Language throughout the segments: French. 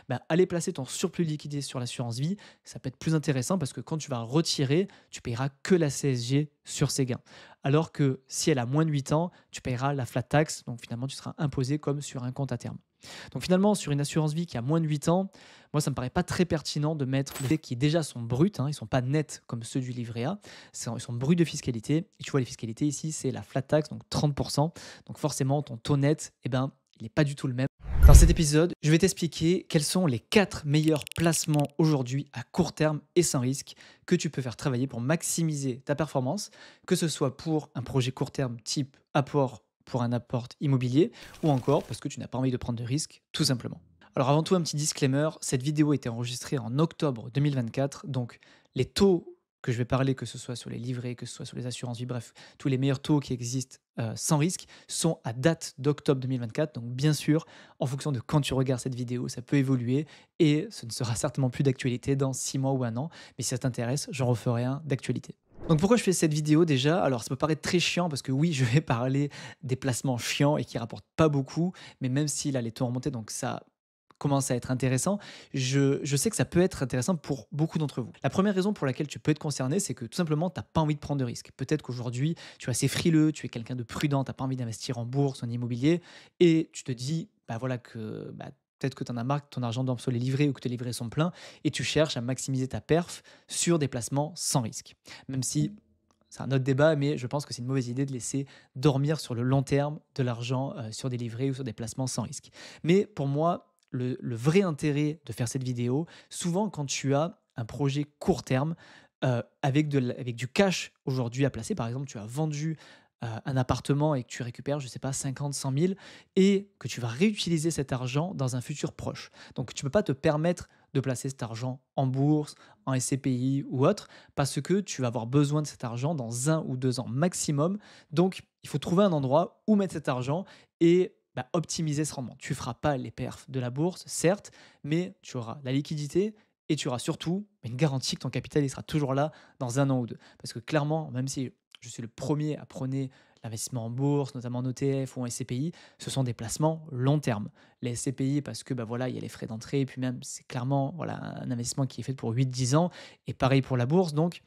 bah, aller placer ton surplus de liquidité sur l'assurance vie, ça peut être plus intéressant parce que quand tu vas retirer, tu payeras que la CSG sur ces gains. Alors que si elle a moins de 8 ans, tu payeras la flat tax, donc finalement tu seras imposé comme sur un compte à terme. Donc finalement, sur une assurance vie qui a moins de 8 ans, moi ça me paraît pas très pertinent de mettre les faits qui déjà sont bruts, hein, ils sont pas nets comme ceux du livret A, ils sont bruts de fiscalité. Et tu vois, les fiscalités ici, c'est la flat tax, donc 30%. Donc forcément, ton taux net, eh ben, il n'est pas du tout le même. Dans cet épisode, je vais t'expliquer quels sont les 4 meilleurs placements aujourd'hui à court terme et sans risque que tu peux faire travailler pour maximiser ta performance, que ce soit pour un projet court terme type apport pour un apport immobilier ou encore parce que tu n'as pas envie de prendre de risques, tout simplement. Alors avant tout, un petit disclaimer, cette vidéo a été enregistrée en octobre 2024, donc les taux que je vais parler, que ce soit sur les livrets, que ce soit sur les assurances vie, bref, tous les meilleurs taux qui existent sans risque, sont à date d'octobre 2024. Donc bien sûr, en fonction de quand tu regardes cette vidéo, ça peut évoluer et ce ne sera certainement plus d'actualité dans 6 mois ou un an. Mais si ça t'intéresse, j'en referai un d'actualité. Donc pourquoi je fais cette vidéo déjà? Alors ça peut paraître très chiant parce que oui, je vais parler des placements chiants et qui rapportent pas beaucoup, mais même si là les taux ont remonté, donc ça commence à être intéressant, je sais que ça peut être intéressant pour beaucoup d'entre vous. La première raison pour laquelle tu peux être concerné, c'est que tout simplement, tu n'as pas envie de prendre de risques. Peut-être qu'aujourd'hui, tu es assez frileux, tu es quelqu'un de prudent, tu n'as pas envie d'investir en bourse, en immobilier, et tu te dis, bah voilà, que peut-être que tu en as marre que ton argent dorme sur les livrets ou que tes livrets sont pleins, et tu cherches à maximiser ta perf sur des placements sans risque. Même si c'est un autre débat, mais je pense que c'est une mauvaise idée de laisser dormir sur le long terme de l'argent sur des livrets ou sur des placements sans risque. Mais pour moi, le vrai intérêt de faire cette vidéo, souvent quand tu as un projet court terme avec, avec du cash aujourd'hui à placer, par exemple, tu as vendu un appartement et que tu récupères, je ne sais pas, 50, 100 000 et que tu vas réutiliser cet argent dans un futur proche. Donc, tu ne peux pas te permettre de placer cet argent en bourse, en SCPI ou autre, parce que tu vas avoir besoin de cet argent dans 1 ou 2 ans maximum. Donc, il faut trouver un endroit où mettre cet argent et optimiser ce rendement. Tu ne feras pas les perfs de la bourse, certes, mais tu auras la liquidité et tu auras surtout une garantie que ton capital il sera toujours là dans 1 an ou 2. Parce que clairement, même si je suis le premier à prôner l'investissement en bourse, notamment en ETF ou en SCPI, ce sont des placements long terme. Les SCPI, parce que voilà, il y a les frais d'entrée, et puis même, c'est clairement voilà, un investissement qui est fait pour 8 10 ans, et pareil pour la bourse. Donc,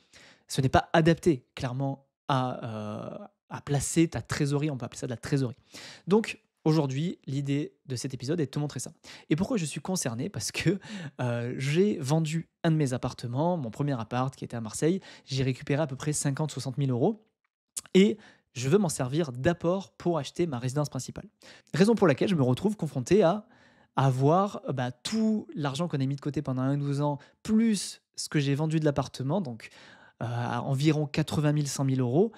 ce n'est pas adapté, clairement, à placer ta trésorerie. On peut appeler ça de la trésorerie. Donc, aujourd'hui, l'idée de cet épisode est de te montrer ça. Et pourquoi je suis concerné? Parce que j'ai vendu un de mes appartements, mon premier appart qui était à Marseille. J'ai récupéré à peu près 50 60 000 euros et je veux m'en servir d'apport pour acheter ma résidence principale. Raison pour laquelle je me retrouve confronté à avoir tout l'argent qu'on a mis de côté pendant 1 ou 2 ans, plus ce que j'ai vendu de l'appartement, donc à environ 80 000, 100 000 euros,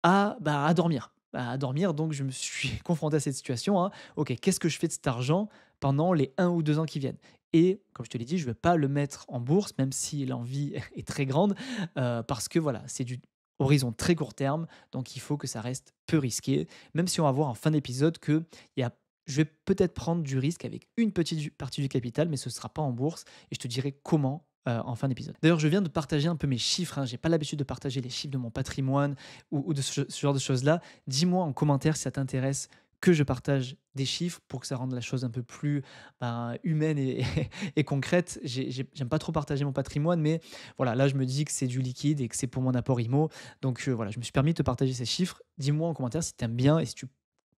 à dormir. À dormir, donc je me suis confronté à cette situation, hein. OK, qu'est-ce que je fais de cet argent pendant les 1 ou 2 ans qui viennent? Et comme je te l'ai dit, je ne veux pas le mettre en bourse, même si l'envie est très grande, parce que voilà, c'est du horizon très court terme, donc il faut que ça reste peu risqué. Même si on va voir en fin d'épisode que il y a je vais peut-être prendre du risque avec une petite partie du capital, mais ce ne sera pas en bourse et je te dirai comment, en fin d'épisode. D'ailleurs, je viens de partager un peu mes chiffres, hein. J'ai pas l'habitude de partager les chiffres de mon patrimoine ou de ce genre de choses-là. Dis-moi en commentaire si ça t'intéresse que je partage des chiffres pour que ça rende la chose un peu plus, humaine et concrète. J'aime pas trop partager mon patrimoine, mais voilà, là, je me dis que c'est du liquide et que c'est pour mon apport IMO. Donc, voilà, je me suis permis de te partager ces chiffres. Dis-moi en commentaire si tu aimes bien et si tu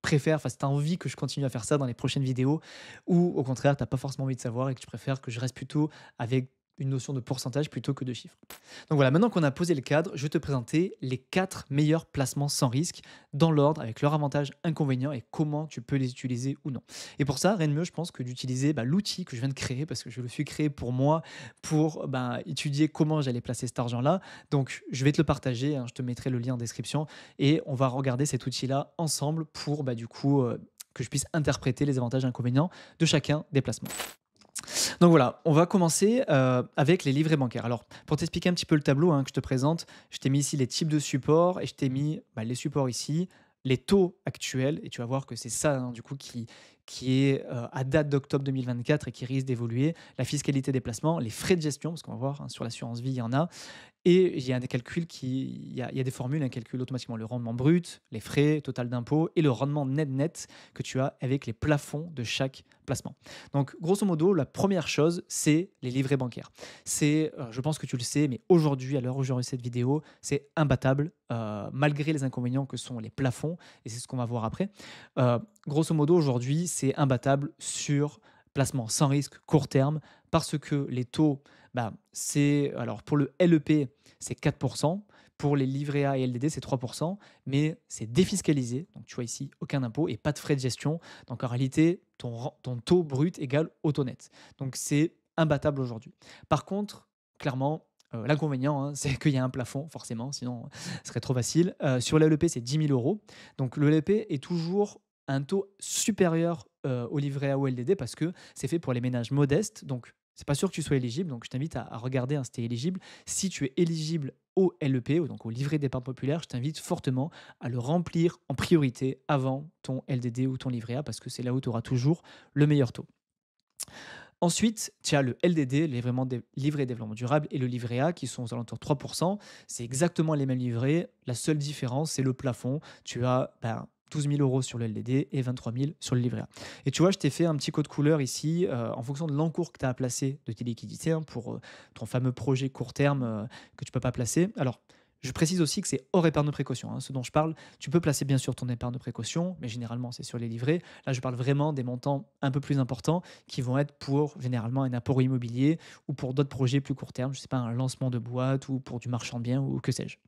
préfères, enfin, si tu as envie que je continue à faire ça dans les prochaines vidéos ou au contraire, tu as pas forcément envie de savoir et que tu préfères que je reste plutôt avec une notion de pourcentage plutôt que de chiffres. Donc voilà, maintenant qu'on a posé le cadre, je vais te présenter les 4 meilleurs placements sans risque dans l'ordre avec leurs avantages, inconvénients et comment tu peux les utiliser ou non. Et pour ça, rien de mieux, je pense, que d'utiliser l'outil que je viens de créer parce que je le suis créé pour moi, pour étudier comment j'allais placer cet argent-là. Donc je vais te le partager, hein, je te mettrai le lien en description et on va regarder cet outil-là ensemble pour du coup que je puisse interpréter les avantages et inconvénients de chacun des placements. Donc voilà, on va commencer avec les livrets bancaires. Alors, pour t'expliquer un petit peu le tableau que je te présente, je t'ai mis ici les types de supports et je t'ai mis les supports ici, les taux actuels, et tu vas voir que c'est ça du coup qui est à date d'octobre 2024 et qui risque d'évoluer, la fiscalité des placements, les frais de gestion, parce qu'on va voir sur l'assurance vie, il y en a, Et il y a des calculs il y a des formules, qui calculent automatiquement le rendement brut, les frais, total d'impôts et le rendement net que tu as avec les plafonds de chaque placement. Donc, grosso modo, la première chose, c'est les livrets bancaires. Je pense que tu le sais, mais aujourd'hui, à l'heure où j'enregistre cette vidéo, c'est imbattable, malgré les inconvénients que sont les plafonds, et c'est ce qu'on va voir après. Grosso modo, aujourd'hui, c'est imbattable sur placement sans risque court terme parce que les taux, alors pour le LEP, c'est 4%, pour les livrets A et LDD, c'est 3%, mais c'est défiscalisé. Donc tu vois ici, aucun impôt et pas de frais de gestion. Donc en réalité, ton taux brut égale au taux net. Donc c'est imbattable aujourd'hui. Par contre, clairement, l'inconvénient, c'est qu'il y a un plafond, forcément, sinon ce serait trop facile. Sur le LEP, c'est 10 000 euros. Donc le LEP est toujours un taux supérieur au livret A ou LDD parce que c'est fait pour les ménages modestes. Donc, c'est pas sûr que tu sois éligible. Donc, je t'invite à regarder si tu es éligible. Si tu es éligible au LEP, donc au livret d'épargne populaire, je t'invite fortement à le remplir en priorité avant ton LDD ou ton livret A parce que c'est là où tu auras toujours le meilleur taux. Ensuite, tu as le LDD, livret développement durable, et le livret A qui sont aux alentours de 3%. C'est exactement les mêmes livrets. La seule différence, c'est le plafond. Tu as 12 000 euros sur le LDD et 23 000 sur le livret A. Et tu vois, je t'ai fait un petit code couleur ici en fonction de l'encours que tu as à placer de tes liquidités pour ton fameux projet court terme que tu ne peux pas placer. Alors, je précise aussi que c'est hors épargne de précaution. Ce dont je parle, tu peux placer bien sûr ton épargne de précaution, mais généralement c'est sur les livrets. Là, je parle vraiment des montants un peu plus importants qui vont être pour généralement un apport immobilier ou pour d'autres projets plus court terme, je ne sais pas, un lancement de boîte ou pour du marchand de biens ou que sais-je.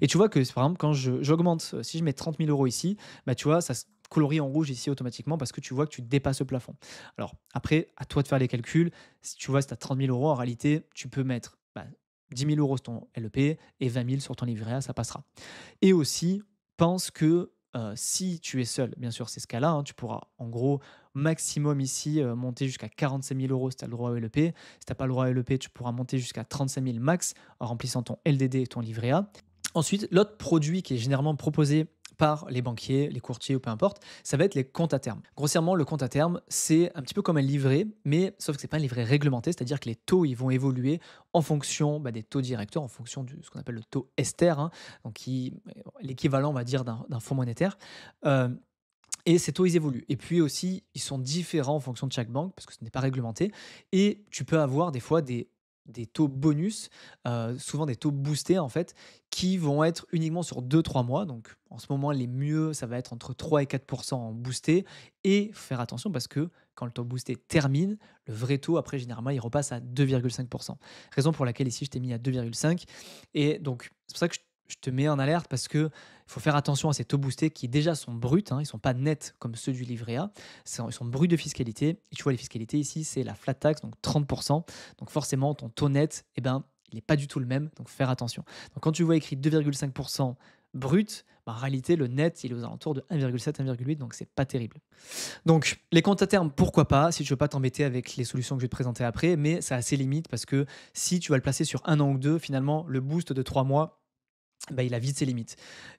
Et tu vois que par exemple, quand j'augmente, si je mets 30 000 euros ici, tu vois, ça se colorie en rouge ici automatiquement parce que tu vois que tu dépasses le plafond. Alors après, à toi de faire les calculs. Si tu vois, si tu as 30 000 euros, en réalité, tu peux mettre 10 000 euros sur ton LEP et 20 000 sur ton livret A, ça passera. Et aussi, pense que si tu es seul, bien sûr, c'est ce cas-là, tu pourras en gros maximum ici monter jusqu'à 45 000 euros si tu as le droit au LEP. Si tu n'as pas le droit au LEP, tu pourras monter jusqu'à 35 000 max en remplissant ton LDD et ton livret A. Ensuite, l'autre produit qui est généralement proposé par les banquiers, les courtiers ou peu importe, ça va être les comptes à terme. Grossièrement, le compte à terme, c'est un petit peu comme un livret, mais sauf que ce n'est pas un livret réglementé, c'est-à-dire que les taux ils vont évoluer en fonction des taux directeurs, en fonction de ce qu'on appelle le taux Ester, donc l'équivalent, on va dire, d'un fonds monétaire. Euh, et ces taux, ils évoluent. Et puis aussi, ils sont différents en fonction de chaque banque parce que ce n'est pas réglementé. Et tu peux avoir des fois des taux bonus, souvent des taux boostés en fait, qui vont être uniquement sur 2 3 mois. Donc en ce moment, les mieux, ça va être entre 3 et 4% en boosté. Et faut faire attention parce que quand le taux boosté termine, le vrai taux, après, généralement, il repasse à 2,5%. Raison pour laquelle ici, je t'ai mis à 2,5. Et donc, c'est pour ça que je te mets en alerte parce que il faut faire attention à ces taux boostés qui déjà sont bruts, ils ne sont pas nets comme ceux du livret A, ils sont bruts de fiscalité. Et tu vois, les fiscalités ici, c'est la flat tax, donc 30%. Donc forcément, ton taux net, il n'est pas du tout le même, donc faire attention. Donc quand tu vois écrit 2,5% brut, en réalité, le net, il est aux alentours de 1,7, 1,8, donc c'est pas terrible. Donc, les comptes à terme, pourquoi pas, si tu veux pas t'embêter avec les solutions que je vais te présenter après, mais ça a ses limites parce que si tu vas le placer sur 1 an ou 2, finalement, le boost de 3 mois, il a vite ses limites.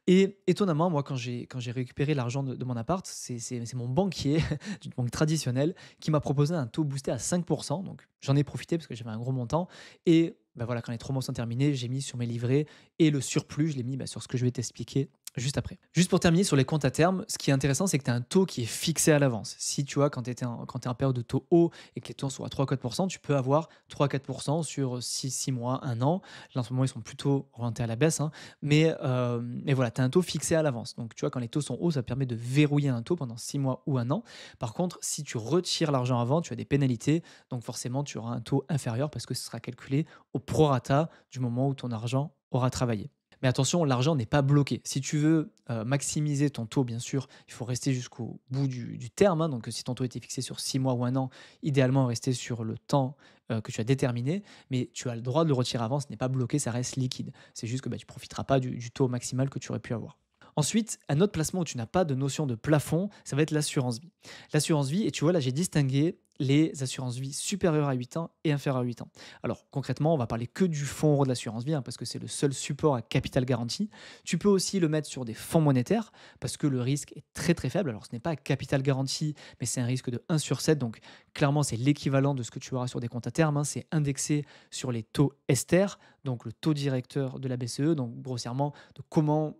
Et étonnamment, moi, quand j'ai récupéré l'argent de mon appart, c'est mon banquier d'une banque traditionnelle qui m'a proposé un taux boosté à 5%. Donc, j'en ai profité parce que j'avais un gros montant. Et voilà, quand les 3 mois sont terminés, j'ai mis sur mes livrets et le surplus, je l'ai mis sur ce que je vais t'expliquer juste après. Juste pour terminer sur les comptes à terme, ce qui est intéressant, c'est que tu as un taux qui est fixé à l'avance. Si tu vois, quand tu es en période de taux haut et que les taux sont à 3-4%, tu peux avoir 3-4% sur 6 mois, 1 an. Là, en ce moment, ils sont plutôt orientés à la baisse. Mais voilà, tu as un taux fixé à l'avance. Donc, tu vois, quand les taux sont hauts, ça permet de verrouiller un taux pendant 6 mois ou 1 an. Par contre, si tu retires l'argent avant, tu as des pénalités. Donc, forcément, tu auras un taux inférieur parce que ce sera calculé au prorata du moment où ton argent aura travaillé. Mais attention, l'argent n'est pas bloqué. Si tu veux maximiser ton taux, bien sûr, il faut rester jusqu'au bout du terme. Donc, si ton taux était fixé sur 6 mois ou 1 an, idéalement rester sur le temps que tu as déterminé. Mais tu as le droit de le retirer avant, ce n'est pas bloqué, ça reste liquide. C'est juste que tu ne profiteras pas du taux maximal que tu aurais pu avoir. Ensuite, un autre placement où tu n'as pas de notion de plafond, ça va être l'assurance vie. L'assurance vie, et tu vois, là, j'ai distingué les assurances vie supérieures à 8 ans et inférieures à 8 ans. Alors concrètement, on va parler que du fonds euro de l'assurance vie, hein, parce que c'est le seul support à capital garanti. Tu peux aussi le mettre sur des fonds monétaires parce que le risque est très très faible. Alors ce n'est pas à capital garanti, mais c'est un risque de 1/7. Donc clairement, c'est l'équivalent de ce que tu auras sur des comptes à terme, hein. C'est indexé sur les taux Ester, donc le taux directeur de la BCE. Donc grossièrement, de comment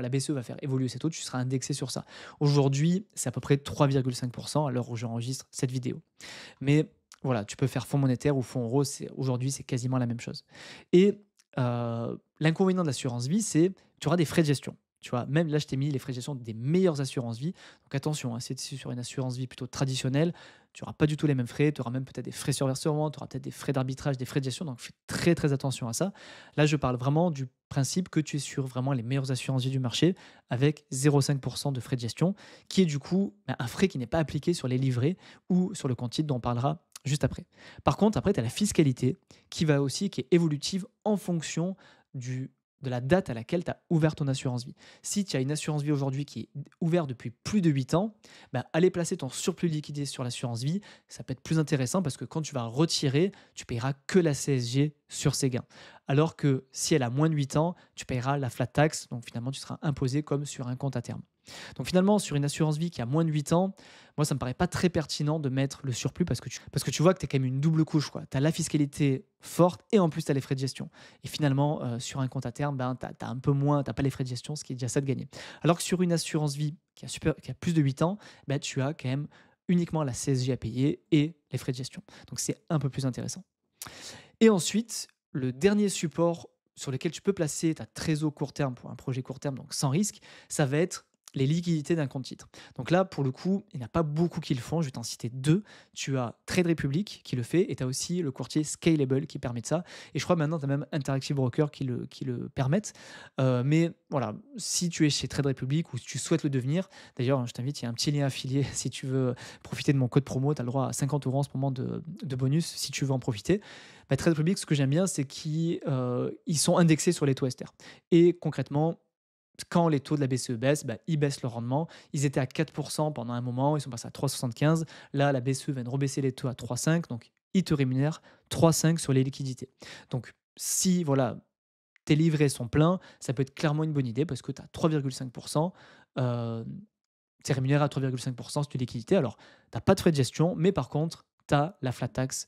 la BCE va faire évoluer ses taux, tu seras indexé sur ça. Aujourd'hui, c'est à peu près 3,5% à l'heure où j'enregistre cette vidéo. Mais voilà, tu peux faire fonds monétaire ou fonds euros, aujourd'hui, c'est quasiment la même chose. Et l'inconvénient de l'assurance vie, c'est tu auras des frais de gestion. Tu vois, même là, je t'ai mis les frais de gestion des meilleures assurances vie. Donc attention, hein, si tu es sur une assurance vie plutôt traditionnelle, tu n'auras pas du tout les mêmes frais. Tu auras même peut-être des frais sur versement, tu auras peut-être des frais d'arbitrage, des frais de gestion. Donc fais très très attention à ça. Là, je parle vraiment du principe que tu es sur vraiment les meilleures assurances vie du marché avec 0,5% de frais de gestion, qui est du coup un frais qui n'est pas appliqué sur les livrets ou sur le compte titre dont on parlera juste après. Par contre, après, tu as la fiscalité qui est évolutive en fonction du, de la date à laquelle tu as ouvert ton assurance vie. Si tu as une assurance vie aujourd'hui qui est ouverte depuis plus de 8 ans, aller placer ton surplus liquidé sur l'assurance vie, ça peut être plus intéressant parce que quand tu vas retirer, tu payeras que la CSG sur ces gains. Alors que si elle a moins de 8 ans, tu payeras la flat tax, donc finalement tu seras imposé comme sur un compte à terme. Donc finalement, sur une assurance vie qui a moins de 8 ans, moi, ça me paraît pas très pertinent de mettre le surplus parce que tu vois que tu as quand même une double couche. Tu as la fiscalité forte et en plus tu as les frais de gestion. Et finalement, sur un compte à terme, tu as un peu moins, tu pas les frais de gestion, ce qui est déjà ça de gagner. Alors que sur une assurance vie qui a plus de 8 ans, tu as quand même uniquement la CSG à payer et les frais de gestion. Donc c'est un peu plus intéressant. Et ensuite, le dernier support sur lequel tu peux placer ta trésor court terme pour un projet court terme, donc sans risque, ça va être les liquidités d'un compte titre. Donc là, pour le coup, il n'y en a pas beaucoup qui le font. Je vais t'en citer deux. Tu as Trade Republic qui le fait et tu as aussi le courtier Scalable qui permet de ça. Et je crois maintenant, tu as même Interactive Broker qui le permettent. Mais voilà, si tu es chez Trade Republic ou si tu souhaites le devenir, d'ailleurs, je t'invite, il y a un petit lien affilié si tu veux profiter de mon code promo. Tu as le droit à 50 € en ce moment de bonus si tu veux en profiter. Trade Republic, ce que j'aime bien, c'est qu'ils ils sont indexés sur les taux Ester. Et concrètement, quand les taux de la BCE baissent, ils baissent leur rendement. Ils étaient à 4% pendant un moment, ils sont passés à 3,75. Là, la BCE vient de rebaisser les taux à 3,5, donc ils te rémunèrent 3,5 sur les liquidités. Donc, si voilà, tes livrets sont pleins, ça peut être clairement une bonne idée parce que tu as 3,5%. Tu es rémunéré à 3,5% sur tes liquidités. Alors, tu n'as pas de frais de gestion, mais par contre, tu as la flat tax,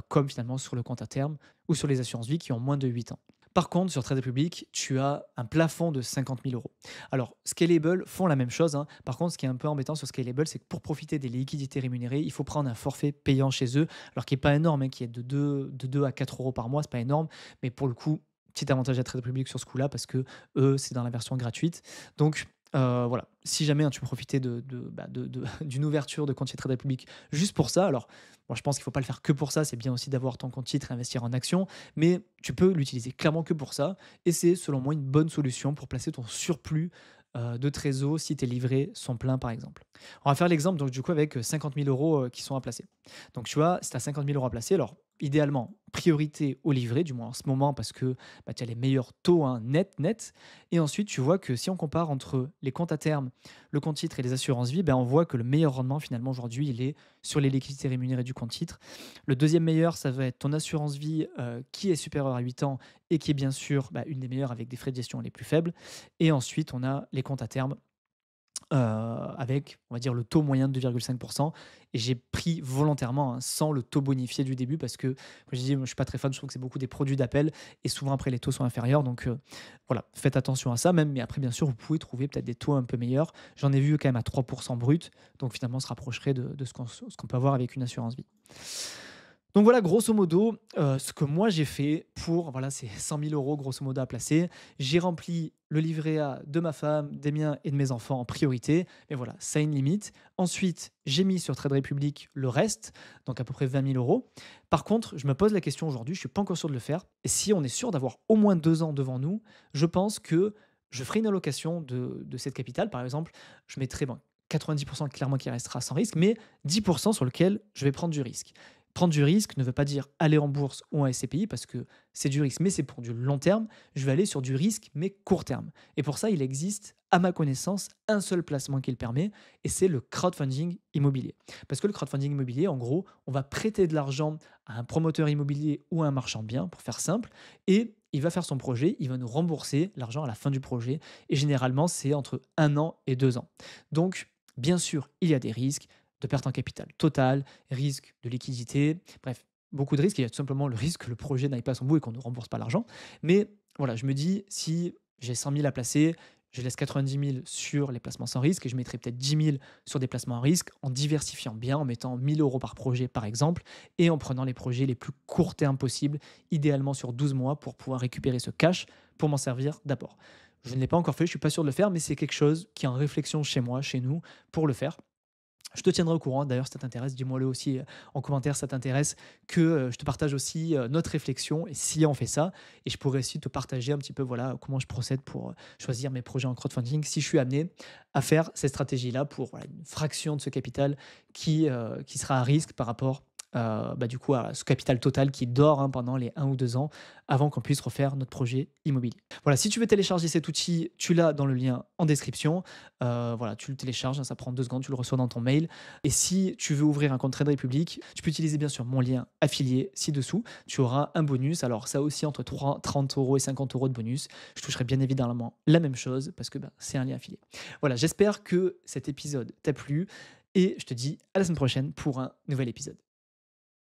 comme finalement sur le compte à terme ou sur les assurances vie qui ont moins de 8 ans. Par contre, sur Trade Republic, tu as un plafond de 50 000 €. Alors, Scalable font la même chose, hein. Par contre, ce qui est un peu embêtant sur Scalable, c'est que pour profiter des liquidités rémunérées, il faut prendre un forfait payant chez eux, alors qui n'est pas énorme, hein, qui est de 2 à 4 € par mois, c'est pas énorme, mais pour le coup, petit avantage à Trade Republic sur ce coup-là, parce que eux, c'est dans la version gratuite. Donc, voilà, si jamais, hein, tu veux profiter d'une ouverture de compte titre Trade Republic juste pour ça, alors moi je pense qu'il ne faut pas le faire que pour ça, c'est bien aussi d'avoir ton compte titre et investir en actions, mais tu peux l'utiliser clairement que pour ça, et c'est selon moi une bonne solution pour placer ton surplus de trésor si tes livrets sont pleins par exemple. On va faire l'exemple donc du coup avec 50 000 € qui sont à placer. Donc tu vois, si tu as 50 000 € à placer, alors idéalement, priorité au livret, du moins en ce moment, parce que tu as les meilleurs taux, hein, net. Et ensuite, tu vois que si on compare entre les comptes à terme, le compte titre et les assurances vie, on voit que le meilleur rendement, finalement, aujourd'hui, il est sur les liquidités rémunérées du compte titre. Le deuxième meilleur, ça va être ton assurance vie qui est supérieure à 8 ans et qui est bien sûr une des meilleures avec des frais de gestion les plus faibles. Et ensuite, on a les comptes à terme avec, on va dire, le taux moyen de 2,5%. Et j'ai pris volontairement, hein, sans le taux bonifié du début parce que, comme je dis, moi, je ne suis pas très fan, je trouve que c'est beaucoup des produits d'appel et souvent après les taux sont inférieurs. Donc voilà, faites attention à ça même. Mais après, bien sûr, vous pouvez trouver peut-être des taux un peu meilleurs. J'en ai vu quand même à 3% brut. Donc finalement, on se rapprocherait de ce qu'on peut avoir avec une assurance vie. Donc voilà, grosso modo, ce que moi j'ai fait pour voilà, ces 100 000 € grosso modo à placer. J'ai rempli le livret A de ma femme, des miens et de mes enfants en priorité. Mais voilà, ça a une limite. Ensuite, j'ai mis sur Trade Republic le reste, donc à peu près 20 000 €. Par contre, je me pose la question aujourd'hui, je ne suis pas encore sûr de le faire. Et si on est sûr d'avoir au moins 2 ans devant nous, je pense que je ferai une allocation de cette capitale. Par exemple, je mettrai 90% clairement qui restera sans risque, mais 10% sur lequel je vais prendre du risque. Prendre du risque ne veut pas dire aller en bourse ou en SCPI parce que c'est du risque, mais c'est pour du long terme. Je vais aller sur du risque, mais court terme. Et pour ça, il existe à ma connaissance, un seul placement qui le permet, et c'est le crowdfunding immobilier. Parce que le crowdfunding immobilier, en gros, on va prêter de l'argent à un promoteur immobilier ou à un marchand de biens, pour faire simple, et il va faire son projet, il va nous rembourser l'argent à la fin du projet, et généralement, c'est entre 1 an et 2 ans. Donc, bien sûr, il y a des risques de perte en capital total, risque de liquidité, bref, beaucoup de risques. Il y a tout simplement le risque que le projet n'aille pas à son bout et qu'on ne rembourse pas l'argent. Mais voilà, je me dis, si j'ai 100 000 à placer, je laisse 90 000 sur les placements sans risque et je mettrai peut-être 10 000 sur des placements à risque en diversifiant bien, en mettant 1 000 € par projet par exemple et en prenant les projets les plus court terme possibles, idéalement sur 12 mois pour pouvoir récupérer ce cash pour m'en servir d'abord. Je ne l'ai pas encore fait, je suis pas sûr de le faire, mais c'est quelque chose qui est en réflexion chez moi, chez nous, pour le faire. Je te tiendrai au courant. D'ailleurs, si ça t'intéresse, dis-moi-le aussi en commentaire si ça t'intéresse, que je te partage aussi notre réflexion et si on fait ça. Et je pourrais aussi te partager un petit peu voilà, comment je procède pour choisir mes projets en crowdfunding si je suis amené à faire cette stratégie-là pour voilà, une fraction de ce capital qui sera à risque par rapport du coup, à ce capital total qui dort pendant les 1 ou 2 ans avant qu'on puisse refaire notre projet immobilier. Voilà, si tu veux télécharger cet outil, tu l'as dans le lien en description. Voilà, tu le télécharges, ça prend 2 secondes, tu le reçois dans ton mail. Et si tu veux ouvrir un compte Trade Republic, tu peux utiliser bien sûr mon lien affilié ci-dessous. Tu auras un bonus. Alors, ça aussi entre 30 € et 50 € de bonus. Je toucherai bien évidemment la même chose parce que c'est un lien affilié. Voilà, j'espère que cet épisode t'a plu et je te dis à la semaine prochaine pour un nouvel épisode.